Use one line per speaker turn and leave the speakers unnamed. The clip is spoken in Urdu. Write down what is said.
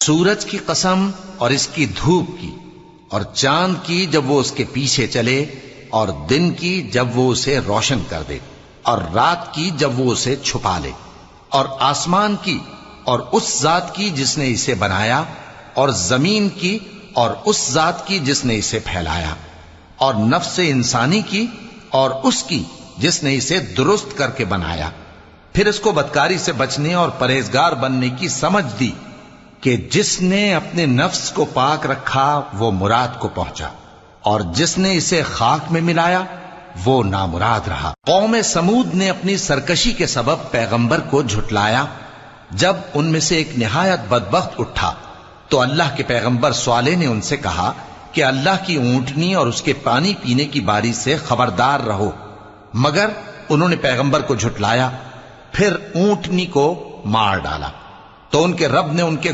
سورج کی قسم اور اس کی دھوپ کی، اور چاند کی جب وہ اس کے پیچھے چلے، اور دن کی جب وہ اسے روشن کر دے، اور رات کی جب وہ اسے چھپا لے، اور آسمان کی اور اس ذات کی جس نے اسے بنایا، اور زمین کی اور اس ذات کی جس نے اسے پھیلایا، اور نفس انسانی کی اور اس کی جس نے اسے درست کر کے بنایا، پھر اس کو بدکاری سے بچنے اور پرہیزگار بننے کی سمجھ دی کہ جس نے اپنے نفس کو پاک رکھا وہ مراد کو پہنچا، اور جس نے اسے خاک میں ملایا وہ نامراد رہا۔ قوم سمود نے اپنی سرکشی کے سبب پیغمبر کو جھٹلایا۔ جب ان میں سے ایک نہایت بدبخت اٹھا تو اللہ کے پیغمبر صالح نے ان سے کہا کہ اللہ کی اونٹنی اور اس کے پانی پینے کی باری سے خبردار رہو، مگر انہوں نے پیغمبر کو جھٹلایا، پھر اونٹنی کو مار ڈالا، تو ان کے رب نے ان کے